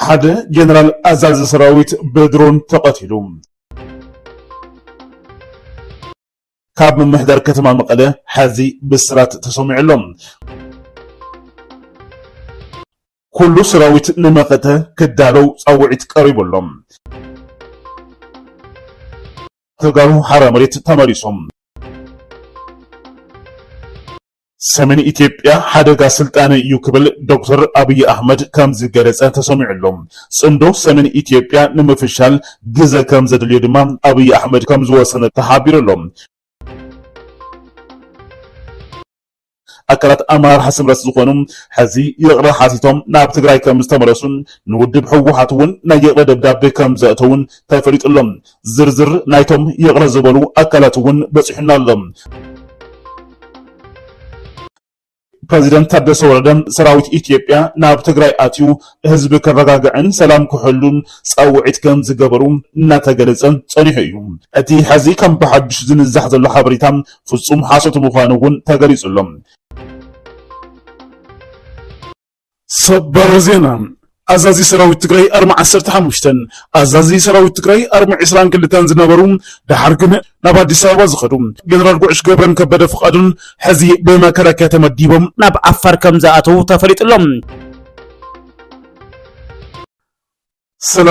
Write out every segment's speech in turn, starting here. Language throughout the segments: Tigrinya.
حدا جنرال أزاز سراويت بدرون تقتلوا كاب من محضر كتما مقالة حازي بسرات تسمع لهم كل سراويت نمقته كدارو صوعت قريب لهم تقالوا حرامريت تماريسهم سمن إثيوبيا حدقا سلطان يكبل دكتور أبي أحمد كمز جلسة تسمع لهم صندوق سمن إثيوبيا نمفشال جزا كمز اليوم أبي أحمد كمز وسنة تحابير لهم أكلت أمار حسم رسولهم حزي يغرى حاسيتهم ناب تقرأي كمز تمرسون نودب حوحاتون نيغرى دبداب كمز أتون تفريط لهم زرزر نايتهم يغرى زبالو أكلتون بسحنا لهم بريزيدنت تادس وردن سراويت إثيوبيا ناب تقرأي آتيو حزب كرغاغعن سلام كحلون صوعت كم زقبرون ناتقلزن صريحيهم أتي حزي كم بحدش زن الزحز اللي حبريتام فصوم حاشة مخانوون تقريس اللهم صبر زينا أزازي سراويت تقرأي 45 أزازي سراويت تقرأي 40 كلتان زنبرون دحرقن ناب أديس أبابا زخدوم جنرال قوش قبرن كبدا فقادون حزي بما كراكا تمديبهم ناب عفار كمزاتو تفريط اللهم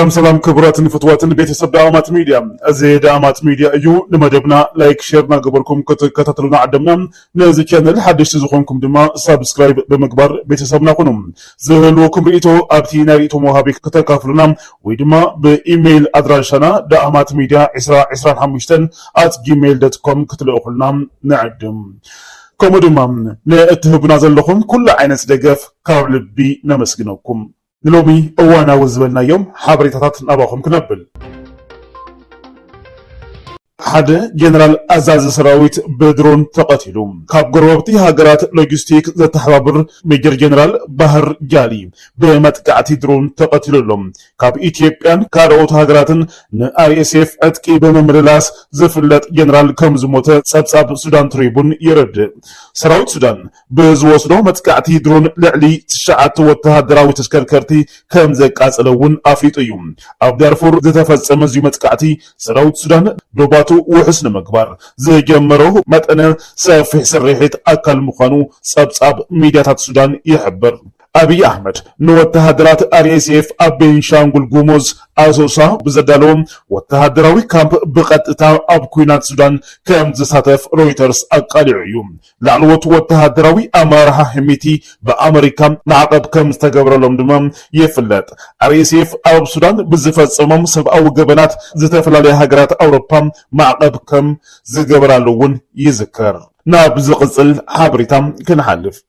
سلام كبراتن فتواتن بيتسب دعامات ميديا ازي دعامات ميديا ايو نمدبنا لايك شيرنا قبلكم كتتلونا عدمنا نازي كانل حدش تزخونكم دما سابسكرايب بمقبار بيتسبنا قنم زهلوكم رئيتو ابتينا رئيتو موهابي كتكافلنا ويدما بإيميل أدراشنا دعامات ميديا عسران حمشتن @gmail.com كتلوخلنا نعدم كومودما نأتهبنا زلخم كل عينس دقف كارلبي نمسكنوكم نلومي اوانا وزبلنا يوم حابريتاتات نباخم كنبل حدا جنرال أزاز سراويت بدرون تقتلوا كاب قروبتي هاجرات لوجستيك ذات حبابر ميجر جنرال بحر جالي بمتقعتي درون تقتلوا لهم كاب إثيوبيان كاروت هاجراتن ISF أتكي بممرلاس زفلت جنرال كمز موتا سابساب سودان تريبون يرد سراويت سودان بزوصلو متقعتي درون لعلي تشعات وتهدراوي تشكركرتي كمزك أسألون أفيت أيوم أب دارفور ذات فزمزي متقعتي سراويت سودان دوباتو وحسن مكبر زي جمره متأنا سافح سريحة أكل مخانو صاب ميدياتات السودان يحبر أبي أحمد نو التهدرات RSF أبين شانغول غوموز أزوسا بزدالوم والتهدراوي كامب بقطتا أب كوينات السودان كم زساتف رويترز أقاليعيوم لعنوت والتهدراوي أمارها هميتي بأمريكا نعقب كم استقبر لهم دمام يفلت RSF أب السودان بزفت صمام سب أو قبنات زتفلالي هاجرات أوروبا معقب كم زقبر لون يذكر نابز قصل حابريتام كنحلف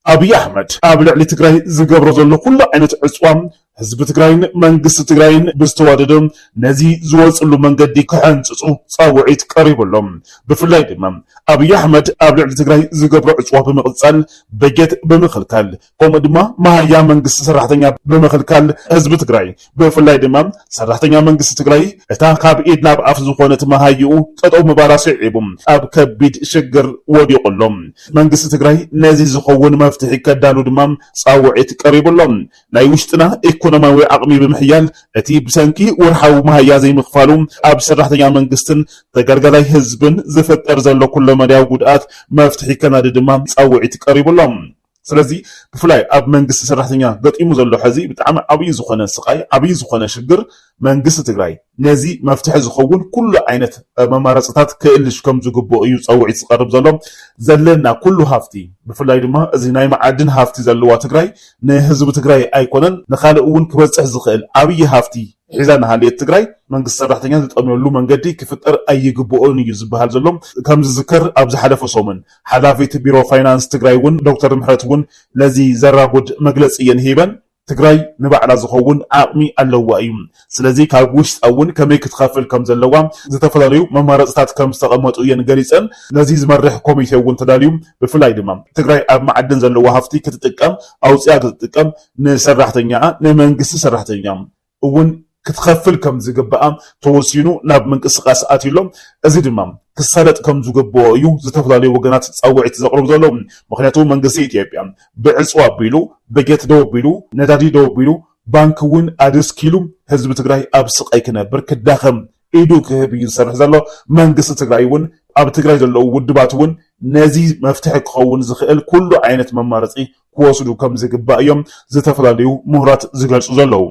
أبي أحمد أبلع لتقرأي زقبر زلو كل عينة عصوام حزب تقرأين منقص تقرأين بستواددهم نزي زوز اللو منقدي كحنصصو صاوعيت قريب اللهم بفلاي دمام أبي أحمد أبلع لتقرأي زقبر عصوام بمقصال بجت بمخلكال قوم دما ما هيا منقص سرحتنيا بمخلكال حزب تقرأي بفلاي دمام سرحتنيا منقص تقرأي اتا كاب إيدنا بأفزو خونة ما هيو تطعو مباراسي عيبهم أب كبيد شجر ودي قلهم منقص تقرأي نزي زخون مفتحي كدالو دمام صاوعيت قريب اللهم لا يوشتنا إيكونوماوي عقمي بمحيال أتي بسانكي ورحاو مهيا زي مخفالوم أب سرحتنيا منقصتن تقرقلاي حزبن زفت أرزالو كل مدياو قدآت مفتحي كنادي دمام صاوعيت قريب اللهم سلازي بفلاي أب منقص سرحتنيا قد إيمو زلو حزي بتعمل عبي زخونة سقاي عبي زخونة شجر منقص تقراي نازي مفتح زخون كل عينة ممارسات كإلش كم زقبو أيو صاوعيت قرب زلوم زلنا كله هافتي بفلاي دما أزيناي معادن هافتي زلوا تقراي نهزب تقراي أيقونن نخالقون كبزح زخيل عبي هافتي حزان هالي تقراي منقص سرحتنيا تتأميولو منقدي كفتر أي قبوون يزبهال زلوم كم ذكر أبز حلف صومن حلافي بيرو فاينانس تقراي ون دكتور محرت ون لذي زراغود مجلس ينهيبن تقراي نبعلا زخون عقمي اللوايم سلازي كاغوش أون كميك تخافل كم زلوام زتفلاريو ممارسات كم استقامت ينقريسن لذيذ مرح كوميتي ون تداليوم بفلاي دمام تقراي أب معدن زلوا هفتي كتتقام أو سياق تتقام نسرحتنيا نمنقص سرحتنيا ون كتخفل كم زقبقام توسينو ناب منقصقاس آتيلوم أزيد المام كسالت كم زقبقو يو زتفلالي وقنات تصوعي تزقرب زلوم مخنياتو منقصي إثيوبيا بعصوا بيلو بجت دو بيلو ندادي دو بيلو ባንክውን አድስኪሉ ህዝብ ትግራይ ኣብ ስቃይ ክነብር ክዳኸም ኢዱ ክህብ ይሰርሕ ዘሎ መንግስቲ ትግራይውን ኣብ ትግራይ ዘለዉ ውድባትውን ነዚ መፍትሒ ክኸውን ዝኽእል ኩሉ ዓይነት መማረፂ ክወስዱ ከም ዝግባእ እዮም ዝተፈላለዩ ምሁራት ዝገልጹ ዘለዉ።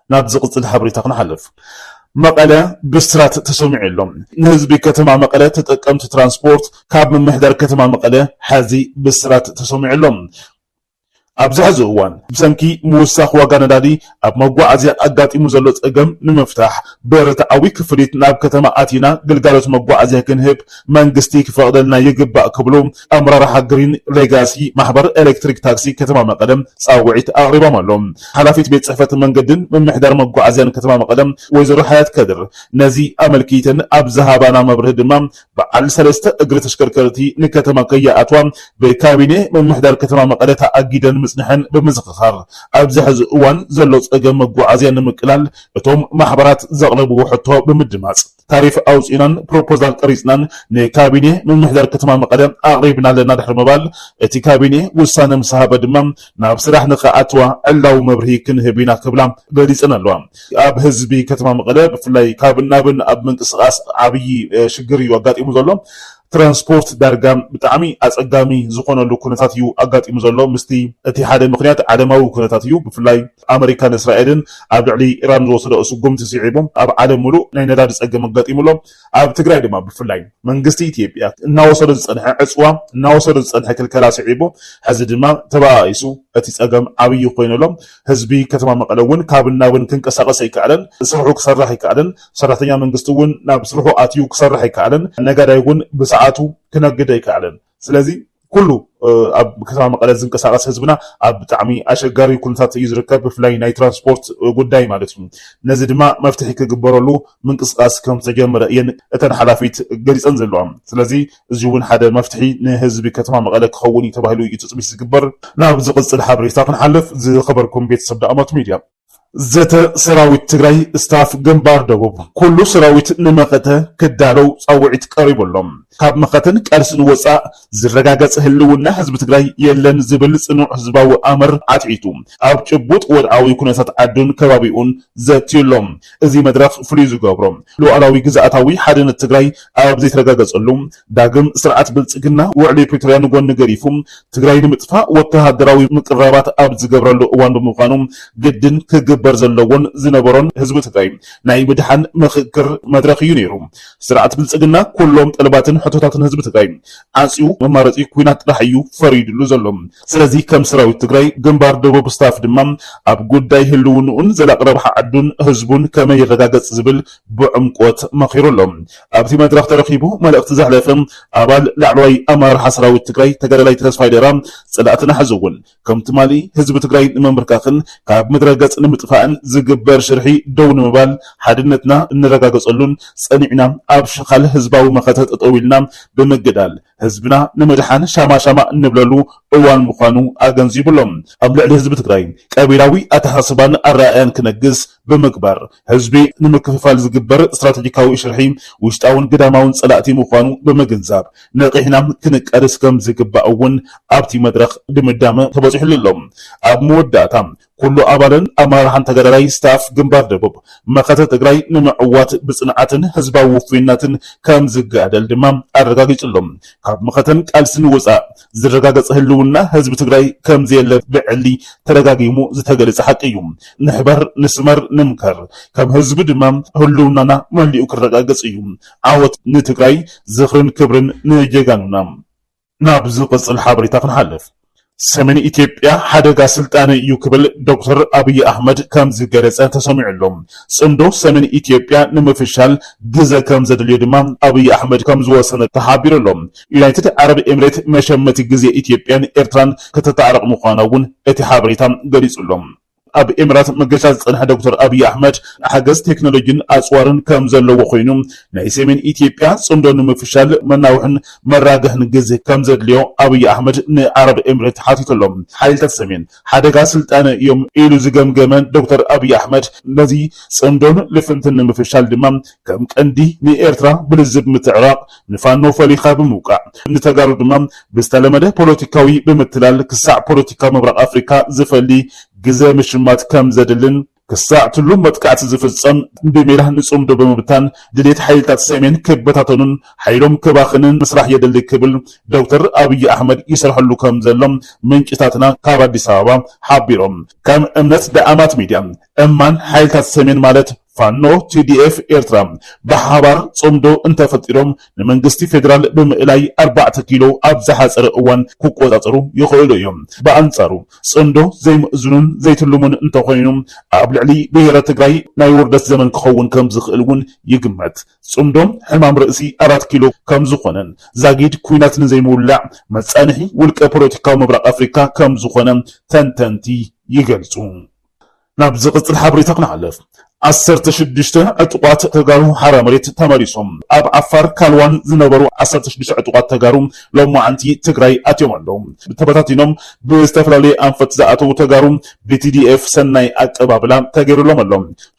ናብ ዝቕፅል ሓበሬታ ክንሓልፍ። መቐለ ብስራት ተሰሚዑ ኣሎ። ንህዝቢ ከተማ መቐለ ተጠቀምቲ ትራንስፖርት ካብ ምምሕዳር ከተማ መቐለ ሓዚ ብስራት ተሰሚዑ ኣሎ። ኣብዚ ሕዚ እዋን ብሰንኪ ምውሳኽ ዋጋ ነዳዲ ኣብ መጓዓዝያ ኣጋጢሙ ዘሎ ፀገም ንምፍታሕ ብርትዓዊ ክፍሊት ናብ ከተማ ኣቲና ግልጋሎት መጓዓዝያ ክንህብ መንግስቲ ክፈቅደልና ይግባእ ክብሉ ኣመራርሓ ግሪን ሌጋሲ ማሕበር ኤሌክትሪክ ታክሲ ከተማ መቐለ ፃውዒት ኣቕሪቦም ኣሎም። ሓላፊት ቤት ፅሕፈት መንገድን ምምሕዳር መጓዓዝያን ከተማ መቐለ ወይዘሮ ሓያት ከድር ነዚ ኣመልኪትን ኣብ ዝሃባና መብርህ ድማ በዓል 3 እግሪ ተሽከርከርቲ ንከተማ ከይኣትዋ ብካቢኔ ምምሕዳር ከተማ መቐለ ተኣጊደን ምጽንሐን ብምዝኽኻር ኣብዚ ሕዚ እዋን ዘሎ ፀገም መጓዓዝያ ንምቅላል እቶም ማሕበራት ዘቕረብዎ ሕቶ ብምድማጽ ታሪፍ ኣውፂናን ፕሮፖዛል ቀሪጽናን ንካቢኔ ምምሕዳር ከተማ መቐለ ኣቕሪብና ኣለና ድሕሪ ምባል እቲ ካቢኔ ውሳነ ምስ ሃበ ድማ ናብ ስራሕ ንኽኣትዋ ዕላዊ መብርሂ ክንህብ ኢና ክብላ ገሊፀን ኣለዋ። ኣብ ህዝቢ ከተማ መቐለ ብፍላይ ካብ ናብን ኣብ ምንቅስቓስ ዓብዪ ሽግር እዩ ኣጋጢሙ ዘሎ። ትራንስፖርት ዳርጋ ብጣዕሚ ኣፀጋሚ ዝኾነሉ ኩነታት እዩ ኣጋጢሙ ዘሎ። ምስቲ እቲ ሓደ ምክንያት ዓለማዊ ኩነታት እዩ። ብፍላይ ኣሜሪካን እስራኤልን ኣብ ልዕሊ ኢራን ዝወሰዶ ስጉምቲ ስዒቦም ኣብ ዓለም ሙሉእ ናይ ነዳዲ ፀገም ኣጋጢሙሎም፣ ኣብ ትግራይ ድማ ብፍላይ መንግስቲ ኢትዮጵያ እናወሰዶ ዝፀንሐ ዕፅዋ እናወሰዶ ዝፀንሐ ክልከላ ስዒቡ ሕዚ ድማ ተባኢሱ እቲ ፀገም ዓብዪ ኮይኑሎም ህዝቢ ከተማ መቐለ እውን ካብ ናብን ክንቀሳቀስ ኣይከኣለን፣ ስርሑ ክሰርሕ ኣይከኣለን፣ ሰራሕተኛ መንግስቲ እውን ናብ ስርሑ ኣትዩ ክሰርሕ ኣይከኣለን፣ ነጋዳይ እውን ብሰዓቱ ክነግድ ኣይከኣለን። ስለዚ ኩሉ ኣብ ከተማ መቐለ ዝንቀሳቀስ ህዝብና ኣብ ብጣዕሚ ኣሸጋሪ ኩነታት እዩ ዝርከብ፣ ብፍላይ ናይ ትራንስፖርት ጉዳይ ማለት እዩ። ነዚ ድማ መፍትሒ ክግበረሉ ምንቅስቃስ ከም ዝተጀመረ እየን እተን ሓላፊት ገሊፀን ዘለዋ። ስለዚ እዚ እውን ሓደ መፍትሒ ንህዝቢ ከተማ መቐለ ክኸውን እዩ ተባሂሉ እዩ ትፅቢት ዝግበር። ናብ ዝቕፅል ሓበሬታ ክንሓልፍ። ዝኸበርኩም ቤተሰብ ዳኣመቱ ሚድያ ዘተ ሰራዊት ትግራይ ስታፍ ግንባር ደቡብ ኩሉ ሰራዊት ንመኸተ ክዳለው ፃውዒት ቀሪቦሎም። ካብ መኸተን ቃልስን ወፃእ ዝረጋገፀ ህልውና ህዝቢ ትግራይ የለን ዝብል ጽኑዕ ህዝባዊ ኣመር ኣትዒቱ ኣብ ጭቡጥ ወድዓዊ ኩነታት ዓዱን ከባቢኡን ዘትየሎም። እዚ መድረኽ ፍሉይ ዝገብሮ ሉዓላዊ ግዝኣታዊ ሓድነት ትግራይ ኣብ ዘይተረጋገፀሉ ዳግም ስርዓት ብልፅግና ውዕሊ ፕሪቶርያ ንጎኒ ገሪፉ ትግራይ ንምጥፋእ ወተሃደራዊ ምቅራባት ኣብ ዝገብረሉ እዋን ብምዃኑ ግድን ክግበር ዘለዎን ዝነበሮን ህዝቢ ትግራይ ናይ ምድሓን ምክክር መድረኽ እዩ ነይሩ። ስርዓት ብልፅግና ኩሎም ጠለባትን ሕቶታትን ህዝቢ ትግራይ ኣንፂኡ መማረፂ ኩናት ጥራሕ እዩ ፈሪድሉ ዘሎ። ስለዚ ከም ሰራዊት ትግራይ ግንባር ደቡብ ስታፍ ድማ ኣብ ጉዳይ ህልውንኡን ዘላቕ ረብሓ ዓዱን ህዝቡን ከመይ ይረጋገፅ ዝብል ብዕምቆት መኺሩሎም። ኣብቲ መድረኽ ተረኺቡ መልእኽቲ ዘሕለፈ ኣባል ላዕለዋይ ኣመራርሓ ሰራዊት ትግራይ ተጋዳላይ ተስፋይ ደራ ፀላእትና ሕዚ እውን ከምቲ ማሊ ህዝቢ ትግራይ ንምምርካኽን ካብ ምድረ ገጽ ንምጥፋእን ዝግበር ሽርሒ ደው ንምባል ሓድነትና እንረጋገፀሉን ፀኒዕና ኣብ ሽኻል ህዝባዊ መኸተ ጠጠው ኢልና ብምግዳል ህዝብና ንምድሓን ሻማሻማ እንብለሉ እዋን ምዃኑ ኣገንዚቡሎም። ኣብ ልዕሊ ህዝቢ ትግራይ ቀቢላዊ ኣተሓሳስባን ኣረኣያን ክነግስ ብምግባር ህዝቢ ንምክፍፋል ዝግበር ስትራቴጂካዊ ሽርሒ ውሽጣውን ግዳማውን ፀላእቲ ምዃኑ ብምግንዛብ ነቂሕና ክንቀርስ ከም ዝግባእ እውን ኣብቲ መድረኽ ድምዳመ ተበፂሑሉ ኣሎ። ኣብ መወዳእታ ኩሉ ኣባልን ኣመራርሓን ተጋዳላይ ስታፍ ግንባር ደቡብ መኸተ ትግራይ ንምዕዋት ብፅንዓትን ህዝባዊ ውፍይነትን ከም ዝጋደል ድማ ኣረጋጊጹሎም። ካብ መኸተን ቃልስን ወፃእ ዝረጋገፀ ህልውና ህዝቢ ትግራይ ከም ዘየለ ብዕሊ ተረጋጊሙ ዝተገለጸ ሓቂ እዩ። ንሕበር ንስመር ንምከር ከም ህዝቢ ድማ ህልውናና መሊኡ ክረጋገጽ እዩ። ዓወት ንትግራይ ዝኽርን ክብርን ንጀጋኑና። ናብ ዝቕፅል ሓበሬታ ክንሓልፍ። ሰሜን ኢትዮጵያ ሓደጋ ስልጣነ እዩ ክብል ዶክተር አብይ አሕመድ ከም ዝገለጸ ተሰሚዑሎም። ጽምዶ ሰሜን ኢትዮጵያ ንምፍሻል ግዘ ከም ዘድልዮ ድማ አብይ አሕመድ ከም ዝወሰነ ተሓቢሩሎም። ዩናይትድ አረብ ኤምሬት መሸመቲ ግዜ ኢትዮጵያን ኤርትራን ከተታረቕ ምዃና እውን እቲ ሓበሬታ ገሊጹሎም። ኣብ ኤምራት መገሻ ዝጸንሐ ዶክተር አብይ አሕመድ ሓገዝ ቴክኖሎጂን ኣጽዋርን ከም ዘለዎ ኮይኑ ናይ ሰሜን ኢትዮጵያ ጽምዶ ንምፍሻል መናውሕን መራግሕን ግዜ ከም ዘድልዮ አብይ አሕመድ ንዓረብ ኤምሬት ሓቲቶሎም። ሓይልታት ሰሜን ሓደጋ ስልጣነ እዮም ኢሉ ዝገምገመ ዶክተር አብይ አሕመድ ነዚ ጽምዶን ልፍንትን ንምፍሻል ድማ ከም ቀንዲ ንኤርትራ ብልዝብ ምትዕራቅ ንፋኖ ፈሊኻ ብምውቃዕ ንተጋሩ ድማ ብዝተለመደ ፖለቲካዊ ብምትላል ክሳዕ ፖለቲካ ምብራቅ ኣፍሪካ ዝፈሊ ግዘ ምሽማት ከም ዘድልን ክሳዕትሉ መጥቃዕቲ ዝፍጸም ብሜላ ንጽምዶ ብምብታን ድሌት ሓይልታት ሰሜን ክበታተኑን ሓይሎም ክባኽንን ምስራሕ የድሊ ክብል ዶክተር አብይ አሕመድ ይሰርሐሉ ከም ዘሎም ምንጭታትና ካብ አዲስ አበባ ሓቢሮም ከም እምነት ዳኣማት ሚድያ እማን ሓይልታት ሰሜን ማለት ፋኖ ቲዲኤፍ ኤርትራ በሓባር ጽምዶ እንተፈጢሮም ንመንግስቲ ፌደራል ብምእላይ 4 ኪሎ ኣብ ዝሓፀረ እዋን ክቆጻጸሩ ይኽእሉ እዮም። በአንጻሩ ጽምዶ ዘይምእዝኑን ዘይትልሙን እንተኾይኑ ኣብ ልዕሊ ብሔረ ትግራይ ናይ ውርደት ዘመን ክኸውን ከም ዝኽእል እውን ይግመት። ጽምዶ ሕማም ርእሲ 4 ኪሎ ከም ዝኾነን ዛጊድ ኩናት ንዘይምውላዕ መጻንሒ ውልቀ ፖለቲካዊ ምብራቕ ኣፍሪካ ከም ዝኾነ ተንተንቲ ይገልጹ። ናብ ዝቕጽል ሓበሬታ ክንሓልፍ 16 ዕጡቋት ተጋሩ ሓራ መሬት ተመሪሶም ኣብ ዓፋር ካልዋን ዝነበሩ 16 ዕጡቋት ተጋሩ ሎማዓንቲ ትግራይ ኣትዮም ኣለዉ። ተበታቲኖም ብዝተፈላለየ ኣንፈት ዝኣተዉ ተጋሩ ብቲዲኤፍ ሰናይ ኣቀባብላ ተገይሩሎም ኣሎ።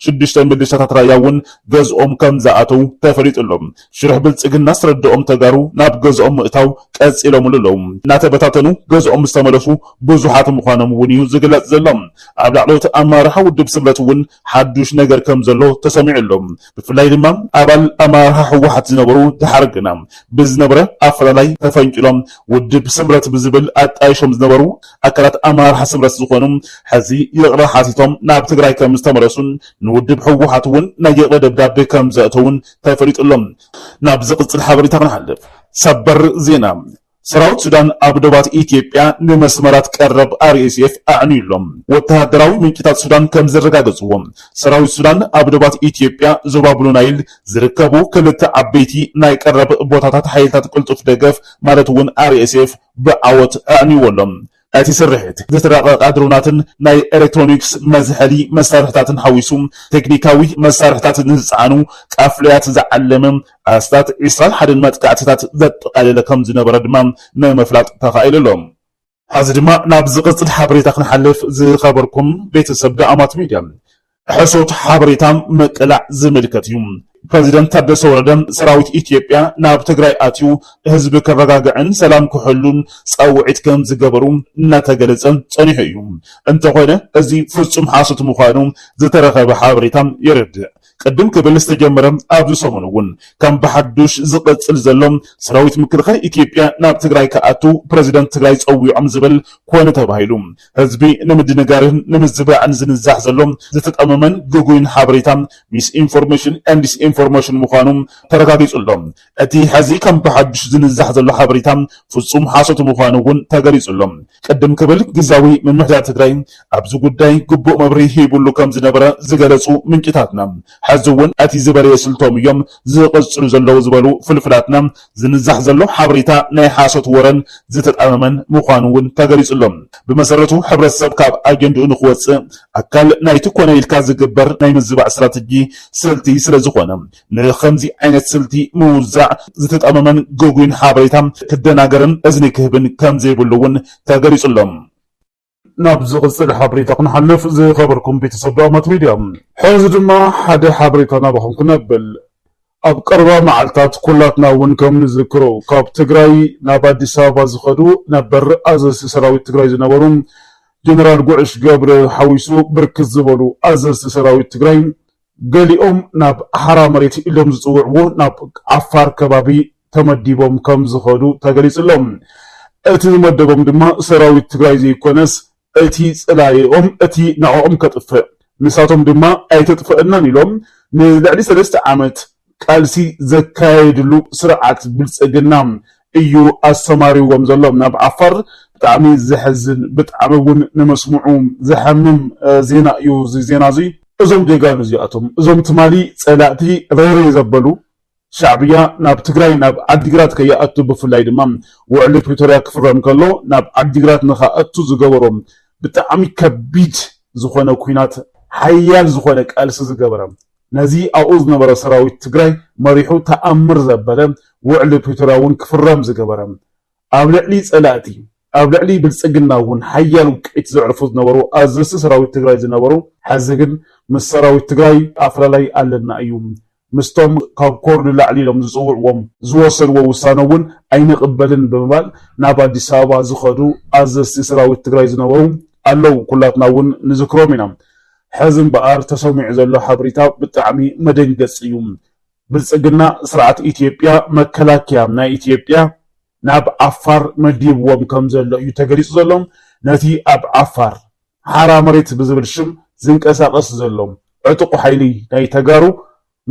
6 ምልሻታት ራያ እውን ገዝኦም ከም ዝኣተዉ ተፈሊጡሎም ሽርሕ ብልጽግና ዝረድኦም ተጋሩ ናብ ገዝኦም ምእታው ቀጺሎም ኣለዉ። እናተበታተኑ ገዝኦም ዝተመለሱ ብዙሓት ምዃኖም እውን እዩ ዝግለጽ ዘሎም። ኣብ ላዕሎት ኣመራርሓ ውድብ ስምረት እውን ሓዱሽ ነገር ከም ዘሎ ተሰሚዑሎም ብፍላይ ድማ ኣባል ኣመራርሓ ህወሓት ዝነበሩ ተሓርግና ብዝነበረ ኣፈላላይ ተፈንጭሎም ውድብ ስምረት ብዝብል ኣጣይሾም ዝነበሩ ኣካላት ኣመራርሓ ስምረት ዝኾኑ ሕዚ ይቕረ ሓቲቶም ናብ ትግራይ ከም ዝተመለሱን ንውድብ ህወሓት እውን ናይ ይቕረ ደብዳቤ ከም ዘእተውን ተፈሊጡሎም። ናብ ዝቕጽል ሓበሬታ ክንሓልፍ ሰበር ዜና ሰራዊት ሱዳን ኣብ ደባት ኢትዮጵያ ንመስመራት ቀረብ አርኤስኤፍ ኣዕንዩሎም። ወተሃደራዊ ምንጭታት ሱዳን ከም ዘረጋገጽዎም ሰራዊት ሱዳን ኣብ ደባት ኢትዮጵያ ዞባ ብሉ ናይል ዝርከቡ ክልተ ዓበይቲ ናይ ቀረብ ቦታታት ሓይልታት ቅልጡፍ ደገፍ ማለት እውን አርኤስኤፍ ብዓወት ኣዕንዩሎም። እቲ ስርሒት ዝተራቐቐ ድሮናትን ናይ ኤሌክትሮኒክስ መዝሐሊ መሳርሕታትን ሓዊሱ ቴክኒካዊ መሳርሕታትን ዝጸዓኑ ቃፍለያት ዝዓለመ ኣስታት 21 መጥቃዕትታት ዘጠቓለለ ከም ዝነበረ ድማ ንምፍላጥ ተኻኢሉሎም። ሕዚ ድማ ናብ ዝቕጽል ሓበሬታ ክንሓልፍ ዝኸበርኩም ቤተሰብ ዳኣማት ሚድያ ሕሶት ሓበሬታ መቅላዕ ዝምልከት እዩ። ፕሬዚደንት ታደሰ ወረደ ሰራዊት ኢትዮጵያ ናብ ትግራይ ኣትዩ ህዝቢ ከረጋግዕን ሰላም ክሕሉን ጻውዒት ከም ዝገበሩ እናተገለጸ ጸኒሑ እዩ። እንተኾነ እዚ ፍጹም ሓሶት ምዃኑ ዝተረኸበ ሓበሬታ የርድእ። ቅድም ክብል ዝተጀመረ ኣብዚ ሰሙን እውን ከም ብሓዱሽ ዝቕጽል ዘሎ ሰራዊት ምክልኻል ኢትዮጵያ ናብ ትግራይ ከኣቱ ፕሬዚደንት ትግራይ ጸዊዖም ዝብል ኮነ ተባሂሉ ህዝቢ ንምድንጋርን ንምዝባዕን ዝንዛሕ ዘሎ ዝተጠመመን ግጉይን ሓበሬታ ሚስ ኢንፎርሜሽን ኤንድ ዲስ ኢንፎርሜሽን ምዃኑ ተረጋጊጹሎ። እቲ ሕዚ ከም ብሓዱሽ ዝንዛሕ ዘሎ ሓበሬታ ፍጹም ሓሶት ምዃኑ እውን ተገሊጹሎ። ቅድም ክብል ግዛዊ ምምሕዳር ትግራይ ኣብዚ ጉዳይ ግቡእ መብሪ ሂቡሉ ከም ዝነበረ ዝገለጹ ምንጭታትና ሕዚ እውን እቲ ዝበለየ ስልቶም እዮም ዝቕጽሉ ዘለዉ ዝበሉ ፍልፍላትና ዝንዛሕ ዘሎ ሓበሬታ ናይ ሓሶት ወረን ዝተጣመመን ምዃኑ እውን ተገሊጹሎም። ብመሰረቱ ሕብረተሰብ ካብ ኣጀንድኡ ንኽወፅእ ኣካል ናይቲ ኮነ ኢልካ ዝግበር ናይ ምዝባዕ ስትራቴጂ ስልቲ ስለ ዝኾነ ንከምዚ ዓይነት ስልቲ ምውዛዕ ዝተጣመመን ግጉይን ሓበሬታ ክደናገርን እዝኒ ክህብን ከም ዘይብሉ እውን ተገሊጹሎም። ናብ ዝቕጽል ሓበሬታ ክንሓልፍ ዝኸበርኩም ቤተሰብ ዳኣማት ሚድያ ሕዚ ድማ ሓደ ሓበሬታ ናባኹም ክነብል ኣብ ቀረባ መዓልታት ኩላትና እውን ከም ንዝክሮ ካብ ትግራይ ናብ ኣዲስ ኣበባ ዝኸዱ ነበር ኣዘዝቲ ሰራዊት ትግራይ ዝነበሩ ጀነራል ጉዕሽ ገብረ ሓዊሱ ብርክት ዝበሉ ኣዘዝቲ ሰራዊት ትግራይ ገሊኦም ናብ ሓራ መሬት ኢሎም ዝጽውዕዎ ናብ ዓፋር ከባቢ ተመዲቦም ከም ዝኸዱ ተገሊጹሎም። እቲ ዝመደቦም ድማ ሰራዊት ትግራይ ዘይኮነስ እቲ ጽላይኦም እቲ ንዕኦም ከጥፍእ ንሳቶም ድማ ኣይተጥፍአናን ኢሎም ንልዕሊ 3 ዓመት ቃልሲ ዘካየድሉ ስርዓት ብልጽግና እዩ ኣሰማሪዎም ዘሎም ናብ ዓፋር። ብጣዕሚ ዘሕዝን ብጣዕሚ እውን ንመስምዑ ዘሐምም ዜና እዩ ዜና እዚ። እዞም ጀጋኑ እዚኣቶም እዞም ትማሊ ጸላእቲ ረሪ ዘበሉ ሻዕብያ ናብ ትግራይ ናብ ዓዲግራት ከይኣቱ ብፍላይ ድማ ውዕሊ ፕሪቶሪያ ክፍረም ከሎ ናብ ዓዲግራት ንኸኣቱ ዝገበሮም ብጣዕሚ ከቢድ ዝኾነ ኩናት ሓያል ዝኾነ ቃልሲ ዝገበረ ነዚ ኣብኡ ዝነበረ ሰራዊት ትግራይ መሪሑ ተኣምር ዘበለ ውዕሊ ፕሪቶሪያ እውን ክፍረም ዝገበረ ኣብ ልዕሊ ጸላእቲ ኣብ ልዕሊ ብልጽግና እውን ሓያል ውቅዒት ዘዕርፉ ዝነበሩ ኣዘዝቲ ሰራዊት ትግራይ ዝነበሩ ሕዚ ግን ምስ ሰራዊት ትግራይ ኣፈላላይ ኣለና እዩ ምስቶም ካብ ኮር ንላዕሊ ኢሎም ዝጽውዕዎም ዝወሰንዎ ውሳነ እውን ኣይንቕበልን ብምባል ናብ ኣዲስ ኣበባ ዝኸዱ ኣዘዝቲ ሰራዊት ትግራይ ዝነበሩ ኣለው ኩላትና እውን ንዝክሮም ኢና ሕዝን በኣር ተሰሚዑ ዘሎ ሓበሬታ ብጣዕሚ መደንገጽ እዩ ብልጽግና ስርዓት ኢትዮጵያ መከላከያ ናይ ኢትዮጵያ ናብ ዓፋር መዲብዎም ከም ዘሎ እዩ ተገሊጹ ዘሎ ነቲ ኣብ ዓፋር ሓራ መሬት ብዝብል ሽም ዝንቀሳቀስ ዘሎ ዕጡቕ ሓይሊ ናይ ተጋሩ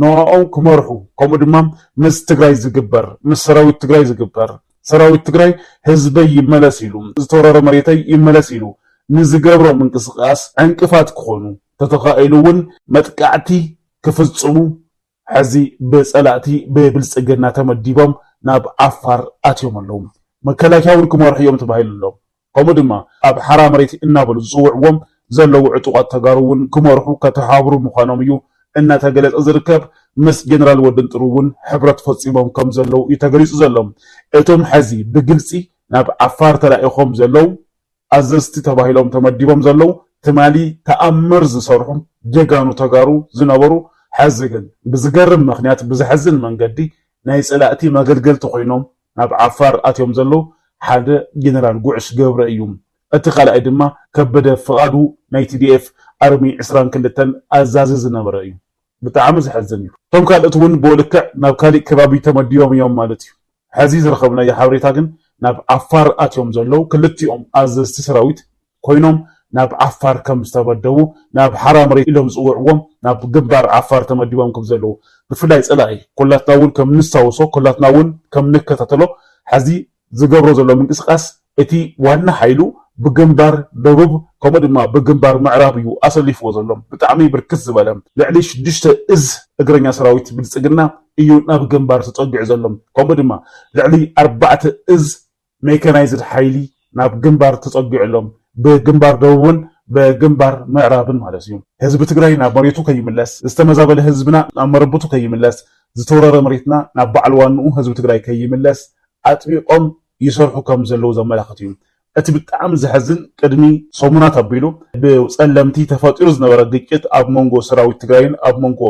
ንዖኦም ክመርሑ ከምኡ ድማ ምስ ትግራይ ዝግበር ምስ ሰራዊት ትግራይ ዝግበር ሰራዊት ትግራይ ህዝበይ ይመለስ ኢሉ ዝተወረረ መሬተይ ይመለስ ኢሉ ንዝገብሮ ምንቅስቃስ ዕንቅፋት ክኾኑ ተተኻኢሉ እውን መጥቃዕቲ ክፍጽሙ ሕዚ ብጸላእቲ ብብልጽግና ተመዲቦም ናብ ዓፋር ኣትዮም ኣለዉ መከላከያ እውን ክመርሑ እዮም ተባሂሉ ኣሎ ከምኡ ድማ ኣብ ሓራ መሬት እናበሉ ዝጽውዕዎም ዘለዉ ዕጡቃት ተጋሩ እውን ክመርሑ ከተሓብሩ ምዃኖም እዩ እናተገለጸ ዝርከብ ምስ ጀነራል ወድን ጥሩ እውን ሕብረት ፈጺሞም ከም ዘለዉ እዩ ተገሊጹ ዘሎ እቶም ሕዚ ብግልጺ ናብ ዓፋር ተላኢኾም ዘለዉ ኣዘዝቲ ተባሂሎም ተመዲቦም ዘለዉ ትማሊ ተኣምር ዝሰርሑ ጀጋኑ ተጋሩ ዝነበሩ ሕዚ ግን ብዝገርም ምኽንያት ብዝሕዝን መንገዲ ናይ ጸላእቲ መገልገልቲ ኮይኖም ናብ ዓፋር ኣትዮም ዘለዉ ሓደ ጀነራል ጉዕሽ ገብረ እዩ እቲ ካልኣይ ድማ ከበደ ፍቓዱ ናይ TDF ኣርሚ 22 ኣዛዚ ዝነበረ እዩ ብጣዕሚ ዝሕዝን እዩ እቶም ካልኦት እውን ብልክዕ ናብ ካሊእ ከባቢ ተመዲቦም እዮም ማለት እዩ ሕዚ ዝረኸብናዮ ሓበሬታ ግን ናብ ዓፋር ኣትዮም ዘለዉ ክልቲኦም ኣዘዝቲ ሰራዊት ኮይኖም ናብ ዓፋር ከም ዝተመደቡ ናብ ሓራ መሬት ኢሎም ዝፅውዕዎም ናብ ግንባር ዓፋር ተመዲቦም ከም ዘለዉ ብፍላይ ጸላኢ ኩላትና እውን ከም ንስታውሶ ኩላትና እውን ከም ንከታተሎ ሕዚ ዝገብሮ ዘሎ ምንቅስቃስ እቲ ዋና ሓይሉ ብግንባር ደቡብ ከምኡ ድማ ብግንባር ምዕራብ እዩ ኣሰሊፍዎ ዘሎ ብጣዕሚ ብርክት ዝበለ ልዕሊ 6 እዝ እግረኛ ሰራዊት ብልጽግና እዩ ናብ ግንባር ተጸጊዑ ዘሎ ከምኡ ድማ ልዕሊ 4 እዝ ሜካናይዝድ ሓይሊ ናብ ግንባር ተጸጊዑ ኣሎ በግንባር ደቡብን በግንባር ምዕራብን ማለት እዩ ህዝቢ ትግራይ ናብ መሬቱ ከይምለስ ዝተመዛበለ ህዝብና ናብ መረበቱ ከይምለስ ዝተወረረ መሬትና ናብ በዓል ዋንኡ ህዝቢ ትግራይ ከይምለስ ኣጥቢቆም ይሰርሑ ከም ዘለዉ ዘመላኽት እዩ እቲ ብጣዕሚ ዝሕዝን ቅድሚ ሰሙናት ኣቢሉ ብጸለምቲ ተፈጢሩ ዝነበረ ግጭት ኣብ መንጎ ሰራዊት ትግራይን ኣብ መንጎ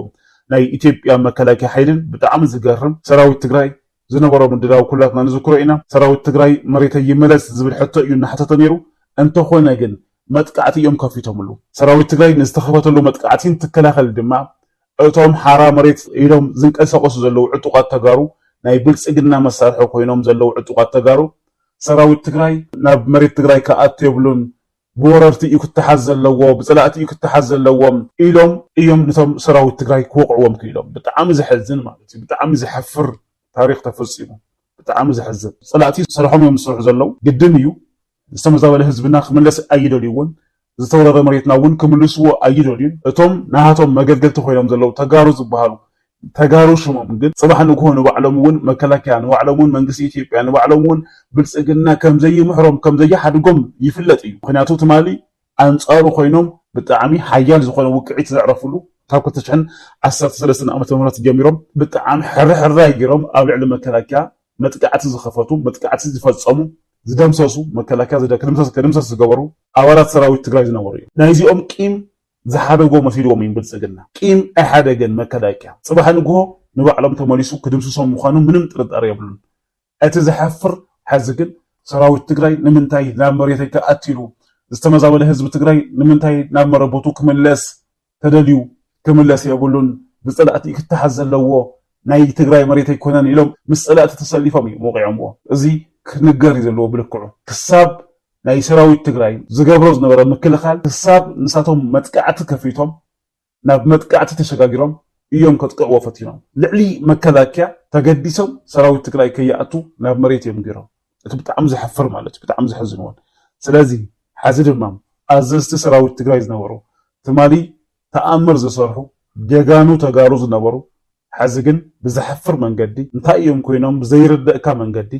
ናይ ኢትዮጵያ መከላከያ ሓይልን ብጣዕሚ ዝገርም ሰራዊት ትግራይ ዝነበሮ ምድላው ኩላትና ንዝክሮ ኢና ሰራዊት ትግራይ መሬተይ ይመለስ ዝብል ሕቶ እዩ እናሕተተ ነይሩ እንተኾነ ግን መጥቃዕቲ እዮም ከፊቶምሉ ሰራዊት ትግራይ ንዝተኸፈተሉ መጥቃዕቲን ትከላኸል ድማ እቶም ሓራ መሬት ኢሎም ዝንቀሳቀሱ ዘለዉ ዕጡቃት ተጋሩ ናይ ብልጽግና መሳርሒ ኮይኖም ዘለዉ ዕጡቃት ተጋሩ ሰራዊት ትግራይ ናብ መሬት ትግራይ ከኣቱ የብሉን ብወረርቲ እዩ ክትሓዝ ዘለዎ ብጸላእቲ እዩ ክትሓዝ ዘለዎም ኢሎም እዮም ነቶም ሰራዊት ትግራይ ክወቅዕዎም ክኢሎም ብጣዕሚ ዝሕዝን ማለት እዩ ብጣዕሚ ዝሕፍር ታሪክ ተፈጺሙ ብጣዕሚ ዝሕዝን ጸላእቲ ሰራሖም እዮም ዝሰርሑ ዘለዉ ግድን እዩ ዝተመዛበለ ህዝብና ክምለስ ኣይደልዩን ዝተወረረ መሬትና እውን ክምልስዎ ኣይደልዩን እቶም ናሃቶም መገልገልቲ ኮይኖም ዘለዉ ተጋሩ ዝበሃሉ ተጋሩ ሽሞም ግን ጽባሕ ንግሆ ንባዕሎም እውን መከላከያ ንባዕሎም እውን መንግስቲ ኢትዮጵያ ንባዕሎም እውን ብልጽግና ከም ዘይምሕሮም ከም ዘይሓድጎም ይፍለጥ እዩ ምክንያቱ ትማሊ ኣንጻሩ ኮይኖም ብጣዕሚ ሓያል ዝኾነ ውቅዒት ዘዕረፍሉ ካብ 2013 ዓመተ ምህረት ጀሚሮም ብጣዕሚ ሕርሕራይ ገይሮም ኣብ ልዕሊ መከላከያ መጥቃዕቲ ዝኸፈቱ መጥቃዕቲ ዝፈጸሙ ዝደምሰሱ መከላከያ ከድምሰስ ዝገበሩ ኣባላት ሰራዊት ትግራይ ዝነበሩ እዩ ናይዚኦም ቂም ዝሓደጎ መሲልዎም እዩ ብልጽግና ቂም ኣይሓደገን መከላከያ ጽባሕ ንግሆ ንባዕሎም ተመሊሱ ክድምስሶም ምዃኑ ምንም ጥርጣሬ የብሉን እቲ ዝሓፍር ሕዚ ግን ሰራዊት ትግራይ ንምንታይ ናብ መሬተይ ከኣትሉ ዝተመዛበለ ህዝቢ ትግራይ ንምንታይ ናብ መረበቱ ክምለስ ተደልዩ ክምለስ የብሉን ብጸላእቲ ክትሓዝ ዘለዎ ናይ ትግራይ መሬተይ ኮነን ኢሎም ምስ ጸላእቲ ተሰሊፎም እዩ ወቂዖምዎ እዚ ክንገር ዘለዎ ብልክዑ ክሳብ ናይ ሰራዊት ትግራይ ዝገብሮ ዝነበረ ምክልኻል ክሳብ ንሳቶም መጥቃዕቲ ከፊቶም ናብ መጥቃዕቲ ተሸጋጊሮም እዮም ከጥቅዕዎ ፈቲኖም ልዕሊ መከላከያ ተገዲሶም ሰራዊት ትግራይ ከይኣቱ ናብ መሬት እዮም ገይሮም እቲ ብጣዕሚ ዝሕፍር ማለት እዩ ብጣዕሚ ዝሕዝን እውን ስለዚ ሕዚ ድማ ኣዘዝቲ ሰራዊት ትግራይ ዝነበሩ ትማሊ ተኣምር ዝሰርሑ ጀጋኑ ተጋሩ ዝነበሩ ሕዚ ግን ብዝሕፍር መንገዲ እንታይ እዮም ኮይኖም ብዘይርድእካ መንገዲ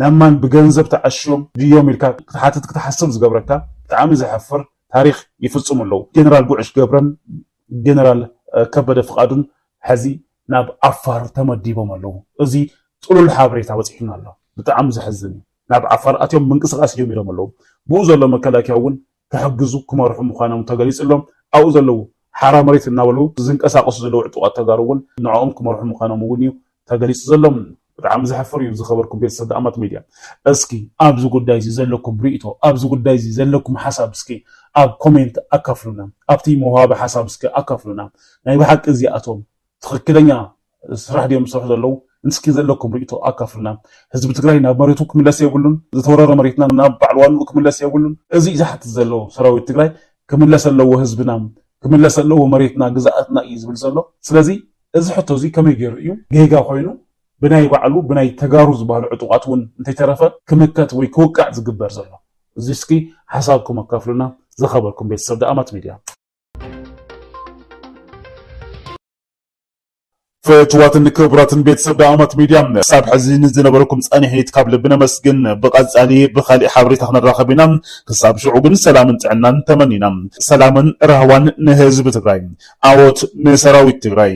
ናማን ብገንዘብ ተዓሽዮም ድዮም ኢልካ ክትሓትት ክትሓስብ ዝገብረካ ብጣዕሚ ዝሕፍር ታሪክ ይፍጽሙ ኣለዉ ጀነራል ጉዕሽ ገብረን ጀነራል ከበደ ፍቓዱን ሕዚ ናብ ዓፋር ተመዲቦም ኣለዉ እዚ ጥሉል ሓበሬታ በፂሕና ኣሎ ብጣዕሚ ዝሕዝን እዩ ናብ ዓፋር ኣትዮም ምንቅስቃስ ጀሚሮም ኣለዉ ብኡ ዘሎ መከላከያ እውን ክሕግዙ ክመርሑ ምዃኖም ተገሊጹሎም ኣብኡ ዘለዉ ሓራ መሬት እናበሉ ዝንቀሳቀሱ ዘለዉ ዕጡቃት ተጋሩ እውን ንዕኦም ክመርሑ ምዃኖም እውን እዩ ተገሊጹ ዘሎም ብጣዕሚ ዝሕፍር እዩ ዝኸበርኩም ቤተሰብ ዳኣማት ሚድያ እስኪ ኣብዚ ጉዳይ እዚ ዘለኩም ርእቶ ኣብዚ ጉዳይ እዚ ዘለኩም ሓሳብ እስኪ ኣብ ኮሜንት ኣካፍሉና ኣብቲ መዋሃቢ ሓሳብ እስኪ ኣካፍሉና ናይ ብሓቂ እዚኣቶም ትክክለኛ ስራሕ ድዮም ዝሰርሑ ዘለዉ እስኪ ዘለኩም ርእቶ ኣካፍሉና ህዝቢ ትግራይ ናብ መሬቱ ክምለስ የብሉን ዝተወረረ መሬትና ናብ ባዕሉ ዋንኡ ክምለስ የብሉን እዚ ዝሓትት ዘሎ ሰራዊት ትግራይ ክምለስ ኣለዎ ህዝብና ክምለስ ኣለዎ መሬትና ግዛኣትና እዩ ዝብል ዘሎ ስለዚ እዚ ሕቶ እዚ ከመይ ገይሩ እዩ ጌጋ ኮይኑ ብናይ ባዕሉ ብናይ ተጋሩ ዝበሃሉ ዕጡቃት እውን እንተይተረፈ ክምከት ወይ ክውቃዕ ዝግበር ዘሎ እዚ እስኪ ሓሳብኩም ኣካፍሉና ዝኸበርኩም ቤተሰብ ዳኣማት ሚድያ ፈትዋትን ክቡራትን ቤተሰብ ዳኣማት ሚድያ ሳብ ሕዚ ንዝነበረኩም ጸኒሒት ካብ ልብና መስግን ብቐጻሊ ብኻሊእ ሓበሬታ ክንራኸብ ኢና ክሳብ ሽዑ ግን ሰላምን ጥዕናን ተመኒና ሰላምን ረህዋን ንህዝቢ ትግራይ ዓወት ንሰራዊት ትግራይ